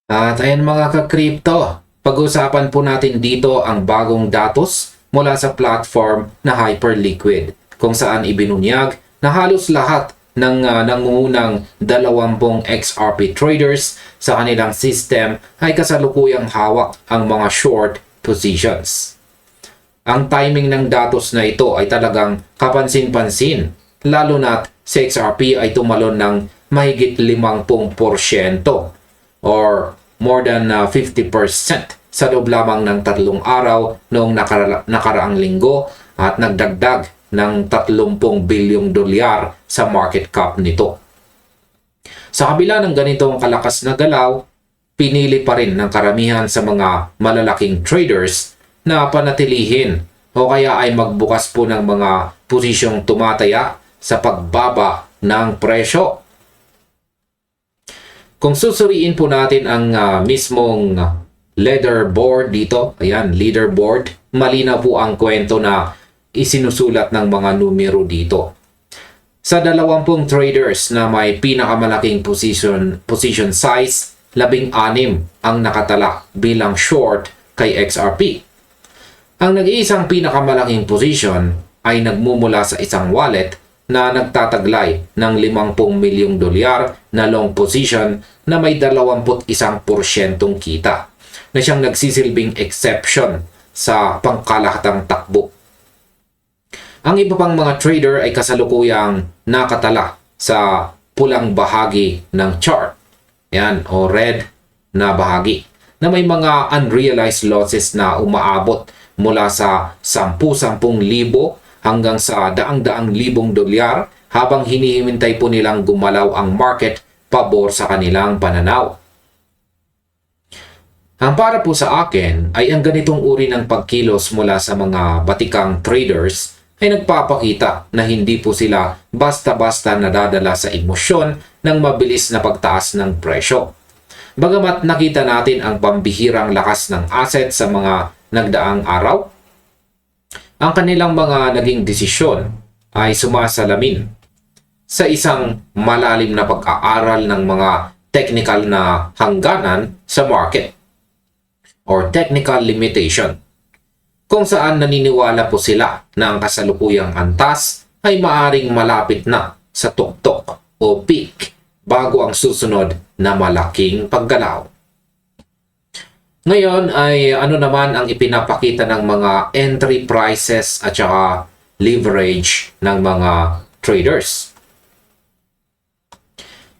At ayan mga ka-crypto, pag-usapan po natin dito ang bagong datos mula sa platform na Hyperliquid kung saan ibinunyag na halos lahat ng nangungunang 20 XRP traders sa kanilang system ay kasalukuyang hawak ang mga short positions. Ang timing ng datos na ito ay talagang kapansin-pansin, lalo na't si XRP ay tumalon ng mahigit 50% or more than 50% sa loob lamang ng 3 araw noong nakaraang linggo at nagdagdag ng 30 bilyong dolyar sa market cap nito. Sa kabila ng ganitong kalakas na galaw, pinili pa rin ng karamihan sa mga malalaking traders na panatilihin o kaya ay magbukas po ng mga posisyong tumataya sa pagbaba ng presyo. Kung susuriin po natin ang mismong leaderboard dito, ayan, leaderboard, malinaw po ang kwento na isinusulat ng mga numero dito. Sa 20 traders na may pinakamalaking position size, 16 ang nakatala bilang short kay XRP. Ang nag-iisang pinakamalaking position ay nagmumula sa isang wallet na nagtataglay ng 50 milyong dolyar na long position na may 21% kita na siyang nagsisilbing exception sa pangkalahatang takbo. Ang iba pang mga trader ay kasalukuyang nakatala sa pulang bahagi ng chart, yan, o red na bahagi, na may mga unrealized losses na umaabot mula sa 10,000 hanggang sa daang-daang libong dolyar habang hinihintay po nilang gumalaw ang market pabor sa kanilang pananaw. Ang para po sa akin ay ang ganitong uri ng pagkilos mula sa mga batikang traders ay nagpapakita na hindi po sila basta-basta nadadala sa emosyon ng mabilis na pagtaas ng presyo. Bagamat nakita natin ang pambihirang lakas ng asset sa mga nagdaang araw, ang kanilang mga naging desisyon ay sumasalamin sa isang malalim na pag-aaral ng mga technical na hangganan sa market or technical limitation, kung saan naniniwala po sila na ang kasalukuyang antas ay maaring malapit na sa tuktok o peak bago ang susunod na malaking paggalaw. Ngayon ay ano naman ang ipinapakita ng mga entry prices at saka leverage ng mga traders.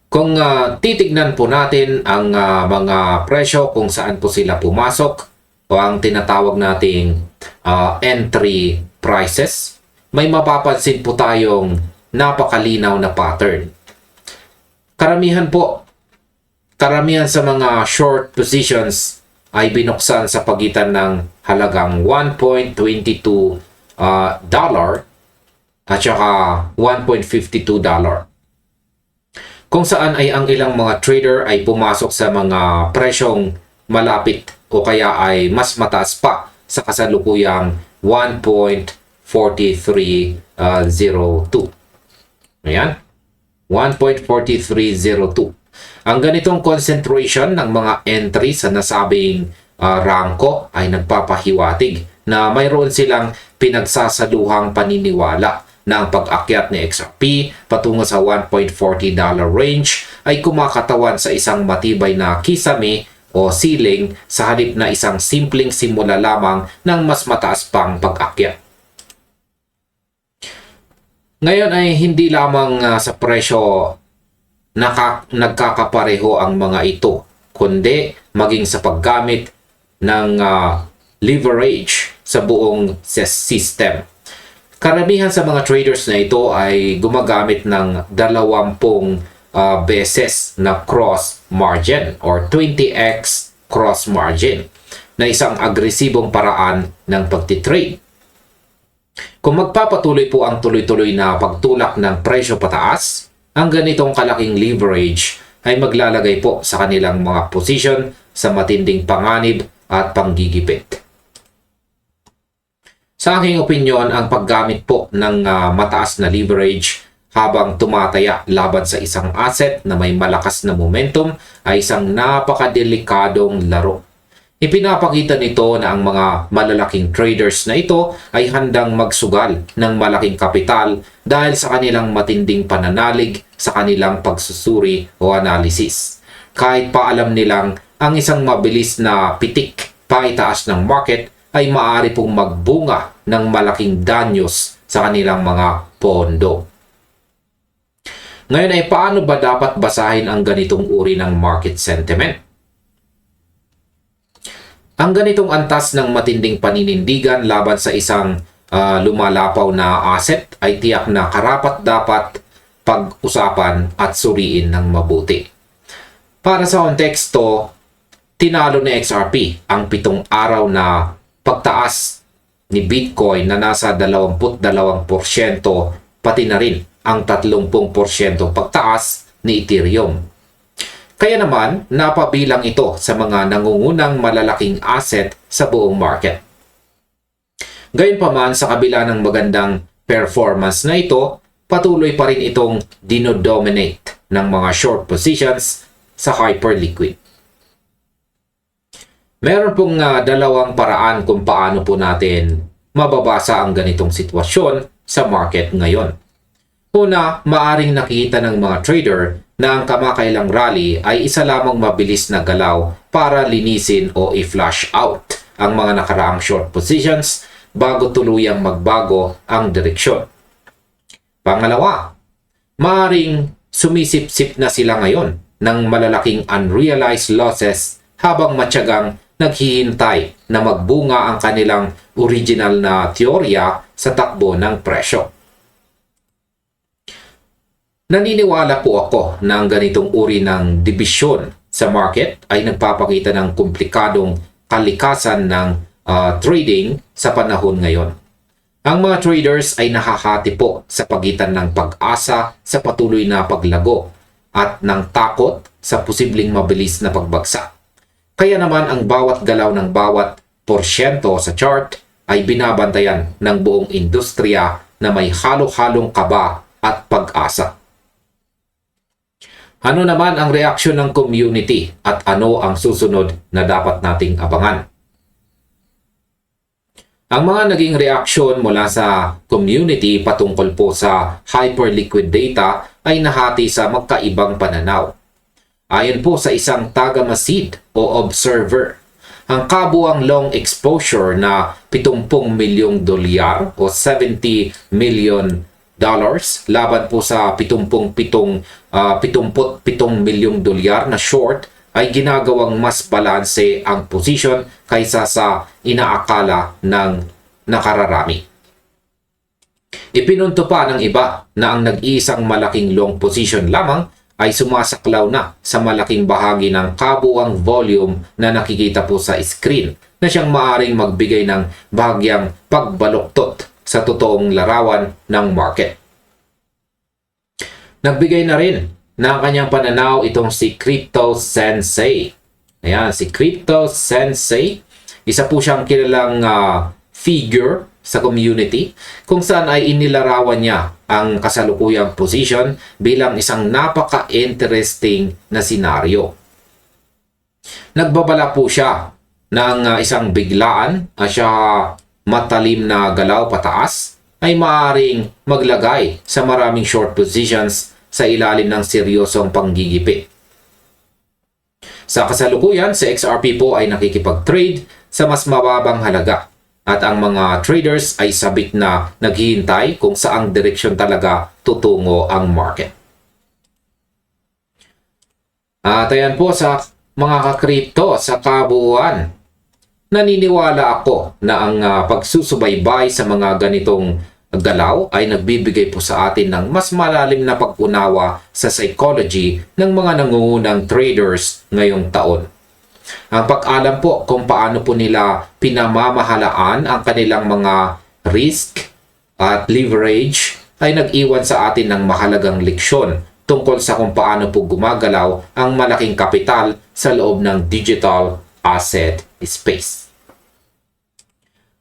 Kung titignan po natin ang mga presyo kung saan po sila pumasok o ang tinatawag nating entry prices, may mapapansin po tayong napakalinaw na pattern. Karamihan sa mga short positions ay binuksan sa pagitan ng halagang $1.22 at saka $1.52. Kung saan ay ang ilang mga trader ay pumasok sa mga presyong malapit o kaya ay mas mataas pa sa kasalukuyang 1.4302. Ayan, 1.4302. Ang ganitong concentration ng mga entry sa nasabing rangko ay nagpapahiwatig na mayroon silang pinagsasaluhang paniniwala na ang pag-akyat ni XRP patungo sa $1.40 range ay kumakatawan sa isang matibay na kisame o ceiling sa halip na isang simpleng simula lamang ng mas mataas pang pag-akyat. Ngayon ay hindi lamang sa presyo nagkakapareho ang mga ito, kundi maging sa paggamit ng leverage sa buong system. Karamihan sa mga traders na ito ay gumagamit ng 20 beses na cross margin or 20x cross margin na isang agresibong paraan ng pagtitrade. Kung magpapatuloy po ang tuloy-tuloy na pagtulak ng presyo pataas, ang ganitong kalaking leverage ay maglalagay po sa kanilang mga position sa matinding panganib at panggigipit. Sa aking opinyon, ang paggamit po ng mataas na leverage habang tumataya laban sa isang asset na may malakas na momentum ay isang napakadelikadong laro. Ipinapakita nito na ang mga malalaking traders na ito ay handang magsugal ng malaking kapital dahil sa kanilang matinding pananalig sa kanilang pagsusuri o analysis. Kahit pa alam nilang ang isang mabilis na pitik paitaas ng market ay maaari pong magbunga ng malaking danyos sa kanilang mga pondo. Ngayon ay paano ba dapat basahin ang ganitong uri ng market sentiment? Ang ganitong antas ng matinding paninindigan laban sa isang lumalapaw na asset ay tiyak na karapat-dapat pag-usapan at suriin ng mabuti. Para sa konteksto, tinalo ni XRP ang 7 araw na pagtaas ni Bitcoin na nasa 22%, pati na rin ang 30% pagtaas ni Ethereum. Kaya naman, napabilang ito sa mga nangungunang malalaking asset sa buong market. Gayunpaman, sa kabila ng magandang performance na ito, patuloy pa rin itong dinodominate ng mga short positions sa hyperliquid. Meron pong dalawang paraan kung paano po natin mababasa ang ganitong sitwasyon sa market ngayon. Una, maaring nakita ng mga trader na ang kamakailang rally ay isa lamang mabilis na galaw para linisin o i-flush out ang mga nakaraang short positions bago tuluyang magbago ang direksyon. Pangalawa, maaring sumisip-sip na sila ngayon ng malalaking unrealized losses habang matyagang naghihintay na magbunga ang kanilang original na teorya sa takbo ng presyo. Naniniwala po ako na ang ganitong uri ng dibisyon sa market ay nagpapakita ng komplikadong kalikasan ng trading sa panahon ngayon. Ang mga traders ay nakahati po sa pagitan ng pag-asa sa patuloy na paglago at ng takot sa posibleng mabilis na pagbagsak. Kaya naman ang bawat galaw ng bawat porsyento sa chart ay binabantayan ng buong industriya na may halo-halong kaba at pag-asa. Ano naman ang reaksyon ng community at ano ang susunod na dapat nating abangan? Ang mga naging reaksyon mula sa community patungkol po sa hyperliquid data ay nahati sa magkaibang pananaw. Ayon po sa isang tagamasid o observer, ang kabuang long exposure na 70 milyong dolyar o $70 million laban po sa 77 milyong dolyar na short ay ginagawang mas balanse ang position kaysa sa inaakala ng nakararami. Ipinunto pa ng iba na ang nag-iisang malaking long position lamang ay sumasaklaw na sa malaking bahagi ng kabuang volume na nakikita po sa screen na siyang maaring magbigay ng bahagyang pagbaluktot sa totoong larawan ng market. Nagbigay na rin ng kanyang pananaw itong si Crypto Sensei. Ayan, si Crypto Sensei. Isa po siyang kilalang figure sa community kung saan ay inilarawan niya ang kasalukuyang position bilang isang napaka-interesting na senaryo. Nagbabala po siya ng isang biglaan at siya matalim na galaw pataas ay maaaring maglagay sa maraming short positions sa ilalim ng seryosong panggigipit. Sa kasalukuyan, si XRP po ay nakikipag-trade sa mas mababang halaga at ang mga traders ay sabik na naghihintay kung saang direksyon talaga tutungo ang market. At ayan po sa mga ka-crypto sa kabuuan. Naniniwala ako na ang pagsusubaybay sa mga ganitong galaw ay nagbibigay po sa atin ng mas malalim na pag-unawa sa psychology ng mga nangungunang traders ngayong taon. Ang pag-alam po kung paano po nila pinamamahalaan ang kanilang mga risk at leverage ay nag-iwan sa atin ng mahalagang leksyon tungkol sa kung paano po gumagalaw ang malaking kapital sa loob ng digital asset space.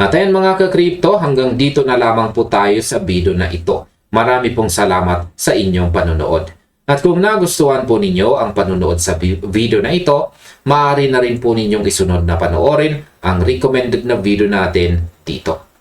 At ayan mga ka-crypto, hanggang dito na lamang po tayo sa video na ito. Marami pong salamat sa inyong panonood. At kung nagustuhan po ninyo ang panonood sa video na ito, maaari na rin po ninyong isunod na panoorin ang recommended na video natin dito.